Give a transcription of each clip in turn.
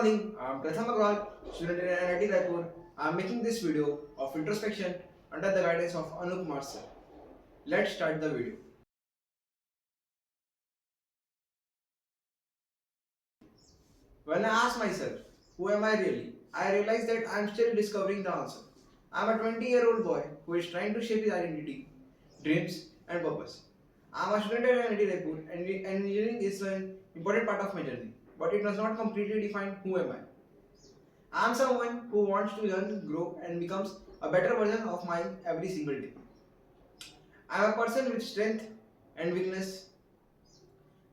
morning, I'm Pratham Agrawal, student in NIT Raipur. I'm making this video of introspection under the guidance of Anup sir. Let's start the video. When I ask myself, who am I really? I realize that I'm still discovering the answer. I'm a 20-year-old boy who is trying to shape his identity, dreams, and purpose. I'm a student at NIT Raipur, and engineering is an important part of my journey, but it does not completely define who am I. I'm someone who wants to learn, grow, and becomes a better version of mine every single day. I'm a person with strength and weakness.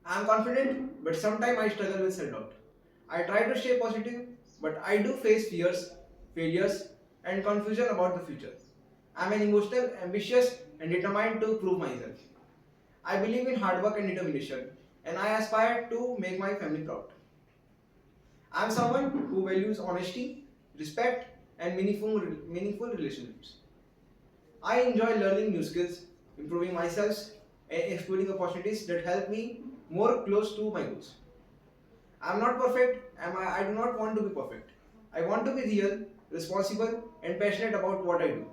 I'm confident, but sometimes I struggle with self doubt. I try to stay positive, but I do face fears, failures, and confusion about the future. I'm an emotional, ambitious, and determined to prove myself. I believe in hard work and determination, and I aspire to make my family proud. I'm someone who values honesty, respect, and meaningful relationships. I enjoy learning new skills, improving myself, and exploring opportunities that help me more close to my goals. I'm not perfect, and I do not want to be perfect. I want to be real, responsible, and passionate about what I do.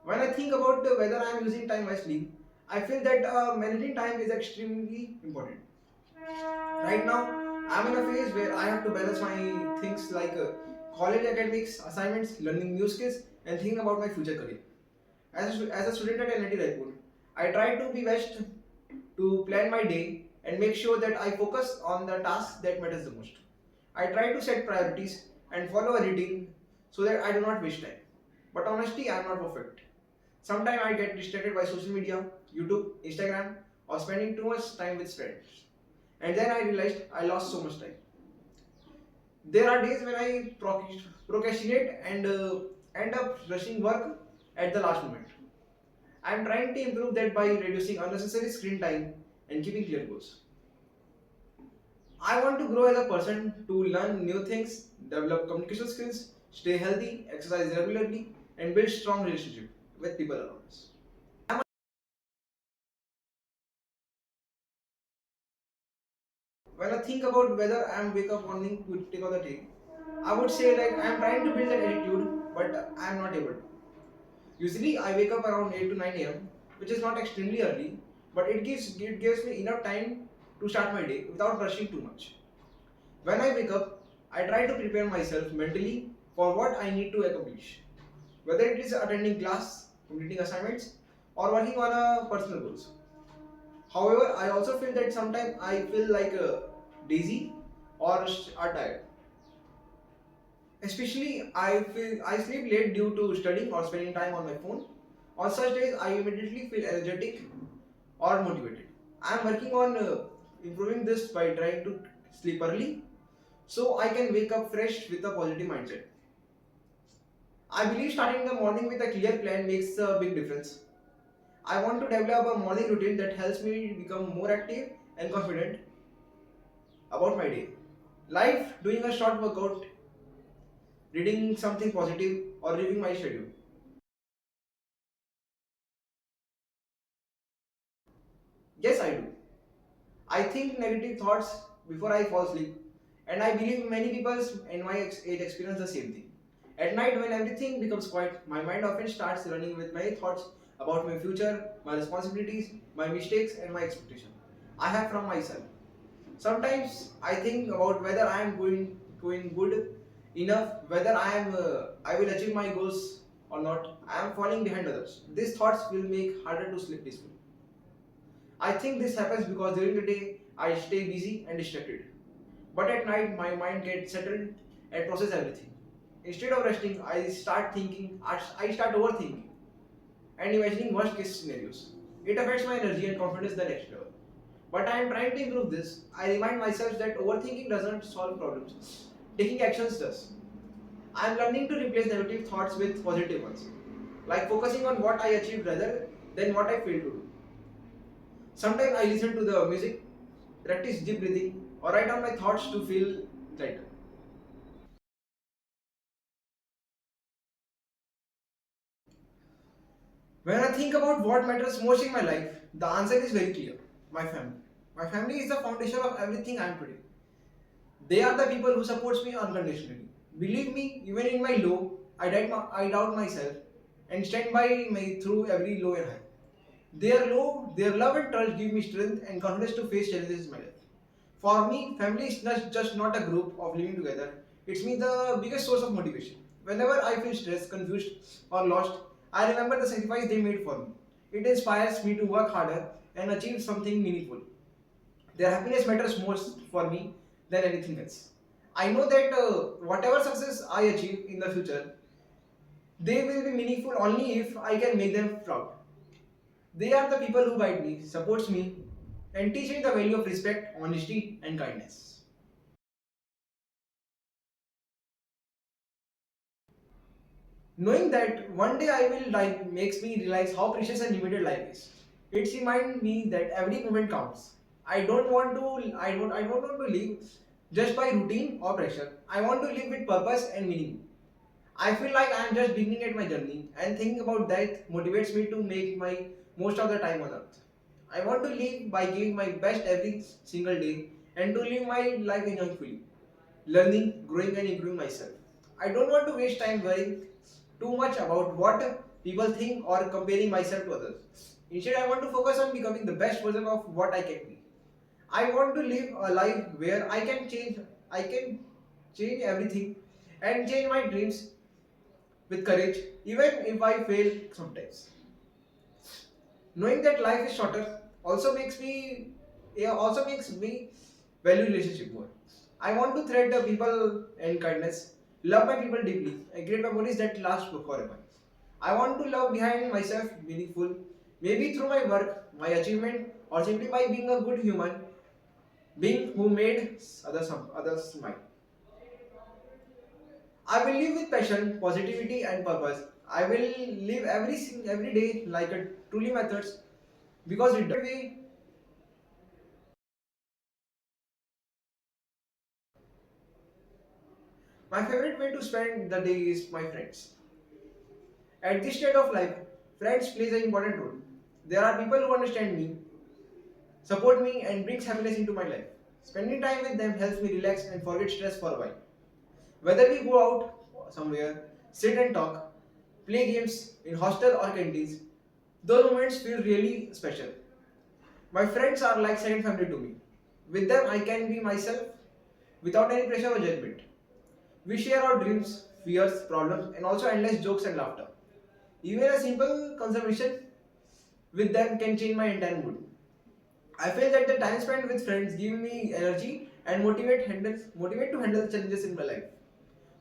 When I think about whether I am using time wisely, I feel that managing time is extremely important. Right now, I'm in a phase where I have to balance my things like college academics, assignments, learning new skills, and thinking about my future career. As a student at NIT Raipur, I try to be best to plan my day and make sure that I focus on the tasks that matters the most. I try to set priorities and follow a routine so that I do not waste time. But honestly, I am not perfect. Sometimes I get distracted by social media, YouTube, Instagram, or spending too much time with friends. And then I realized I lost so much time. There are days when I procrastinate and end up rushing work at the last moment. I am trying to improve that by reducing unnecessary screen time and keeping clear goals. I want to grow as a person, to learn new things, develop communication skills, stay healthy, exercise regularly, and build strong relationship with people around us. When I think about whether I am wake up morning to take on the day, I would say like I am trying to build that attitude, but I am not able to. Usually I wake up around 8 to 9 a.m., which is not extremely early, but it gives me enough time to start my day without rushing too much. When I wake up, I try to prepare myself mentally for what I need to accomplish, whether it is attending class, completing assignments, or working on a personal goals. However, I also feel that sometimes I feel like lazy or tired. Especially, I sleep late due to studying or spending time on my phone. On such days, I immediately feel energetic or motivated. I am working on improving this by trying to sleep early so I can wake up fresh with a positive mindset. I believe starting the morning with a clear plan makes a big difference. I want to develop a morning routine that helps me become more active and confident about my day. Like doing a short workout, reading something positive, or reviewing my schedule. Yes, I do. I think negative thoughts before I fall asleep, and I believe many people in my age experience the same thing. At night, when everything becomes quiet, my mind often starts running with many thoughts about my future, my responsibilities, my mistakes, and my expectation I have from myself. Sometimes I think about whether I am going good enough, whether I will achieve my goals or not. I am falling behind others. These thoughts will make harder to sleep peacefully. I think this happens because during the day I stay busy and distracted. But at night my mind gets settled and process everything. Instead of resting, I start overthinking and imagining worst case scenarios. It affects my energy and confidence the next level. But I am trying to improve this. I remind myself that overthinking doesn't solve problems. Taking actions does. I am learning to replace negative thoughts with positive ones, like focusing on what I achieved rather than what I failed to do. Sometimes I listen to the music, practice deep breathing, or write down my thoughts to feel lighter. When I think about what matters most in my life, the answer is very clear: my family. My family is the foundation of everything I am today. They are the people who supports me unconditionally. Believe me, even in my low, I doubt myself and stand by me through every low and high. Their love and trust give me strength and confidence to face challenges in my life. For me, family is not just not a group of living together. It's me the biggest source of motivation. Whenever I feel stressed, confused, or lost, I remember the sacrifice they made for me. It inspires me to work harder and achieve something meaningful. Their happiness matters most for me than anything else. I know that whatever success I achieve in the future, they will be meaningful only if I can make them proud. They are the people who guide me, supports me, and teach me the value of respect, honesty, and kindness. Knowing that one day I will die makes me realize how precious and limited life is. It reminds me that every moment counts. I don't want to live just by routine or pressure. I want to live with purpose and meaning. I feel like I am just beginning at my journey, and thinking about that motivates me to make my most of the time on earth. I want to live by giving my best every single day and to live my life enjoyfully, learning, growing, and improving myself. I don't want to waste time worrying too much about what people think or comparing myself to others. Instead, I want to focus on becoming the best version of what I can be. I want to live a life where I can change everything and change my dreams with courage, even if I fail sometimes. Knowing that life is shorter also makes me value relationship more. I want to thread the people and kindness, love my people deeply, and create memories that last forever. I want to love behind myself meaningful, maybe through my work, my achievement, or simply by being a good human being who made others smile. I will live with passion, positivity, and purpose. I will live every day like a truly methods because it way my favorite way to spend the day is my friends. At this stage of life, friends plays an important role. There are people who understand me, support me, and brings happiness into my life. Spending time with them helps me relax and forget stress for a while. Whether we go out somewhere, sit and talk, play games in hostel or canteens, those moments feel really special. My friends are like second family to me. With them, I can be myself without any pressure or judgment. We share our dreams, fears, problems, and also endless jokes and laughter. Even a simple conversation with them can change my entire mood. I feel that the time spent with friends give me energy and motivate to handle challenges in my life.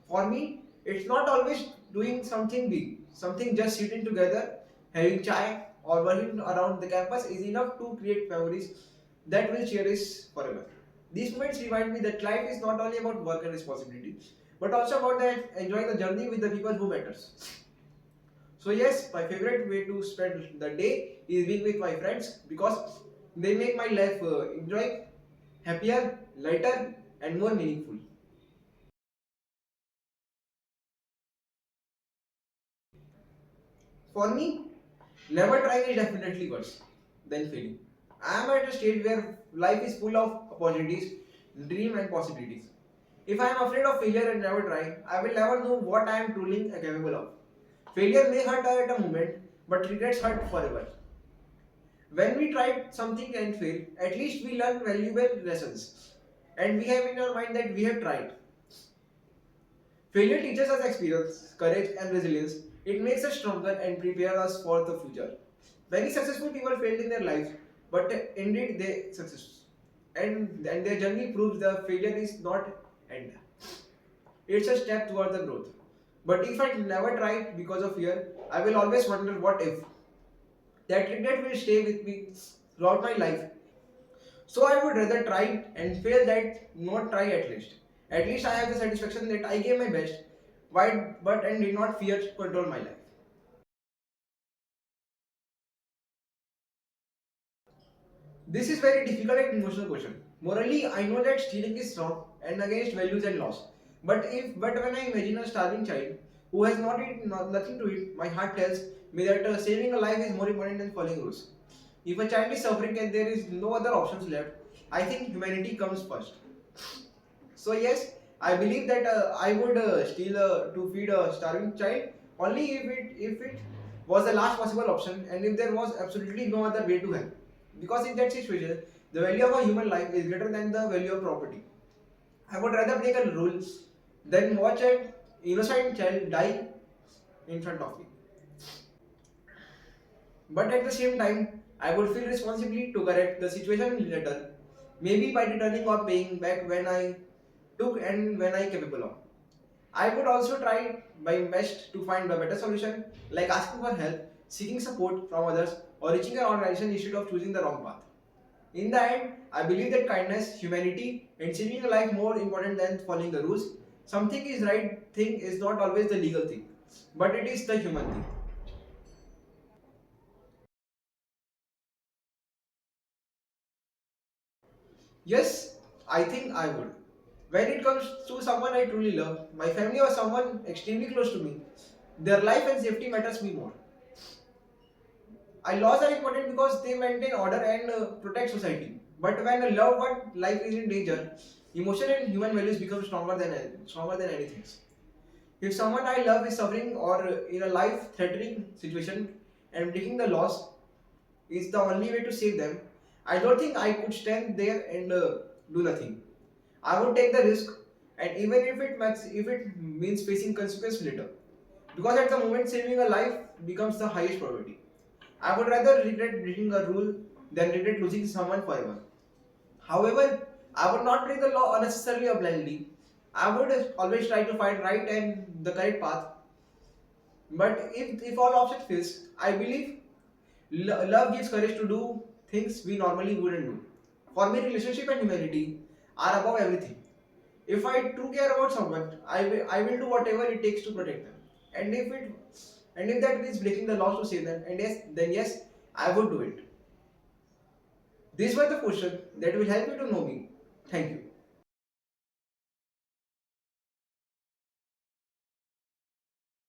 For me, it's not always doing something big. Something just sitting together, having chai, or running around the campus is enough to create memories that will cherish forever. These moments remind me that life is not only about work and responsibility, but also about enjoying the journey with the people who matters. So yes, my favorite way to spend the day is being with my friends because they make my life enjoy, happier, lighter, and more meaningful. For me, never trying is definitely worse than failing. I am at a stage where life is full of opportunities, dream and possibilities. If I am afraid of failure and never try, I will never know what I am truly capable of. Failure may hurt at a moment, but regrets hurt forever. When we try something and fail, at least we learn valuable lessons. And we have in our mind that we have tried. Failure teaches us experience, courage, and resilience. It makes us stronger and prepares us for the future. Many successful people failed in their lives, but indeed they success. And their journey proves the failure is not end. It's a step toward the growth. But if I never try because of fear, I will always wonder what if. That regret will stay with me throughout my life. So I would rather try and fail than not try at least. At least I have the satisfaction that I gave my best, but and did not fear to control my life. This is very difficult and emotional question. Morally, I know that stealing is wrong and against values and laws. But when I imagine a starving child who has nothing to eat, my heart tells me that saving a life is more important than following rules. If a child is suffering and there is no other options left, I think humanity comes first. So yes, I believe that I would steal to feed a starving child only if it was the last possible option and if there was absolutely no other way to help. Because in that situation, the value of a human life is greater than the value of property. I would rather break a rule than watch an innocent child die in front of me. But at the same time, I would feel responsibility to correct the situation later, maybe by returning or paying back when I took and when I capable of. I would also try my best to find a better solution, like asking for help, seeking support from others, or reaching an organization instead of choosing the wrong path. In the end, I believe that kindness, humanity, and saving a life more important than following the rules. Something is right thing is not always the legal thing, but it is the human thing. Yes, I think I would. When it comes to someone I truly love, my family or someone extremely close to me, their life and safety matters me more. Laws are important because they maintain order and protect society. But when a loved one life is in danger, emotion and human values become stronger than anything. If someone I love is suffering or in a life-threatening situation and breaking the laws is the only way to save them, I don't think I could stand there and do nothing. I would take the risk, and even if it means facing consequence later, because at the moment saving a life becomes the highest priority. I would rather regret breaking a rule than regret losing someone forever. However, I would not break the law unnecessarily or blindly. I would always try to find right and the correct path. But if all options fails, I believe love gives courage to do things we normally wouldn't do. For me, relationship and humanity are above everything. If I truly care about someone, I will do whatever it takes to protect them. And if that means breaking the laws to save them, and yes, then yes, I would do it. These were the questions that will help you to know me. Thank you.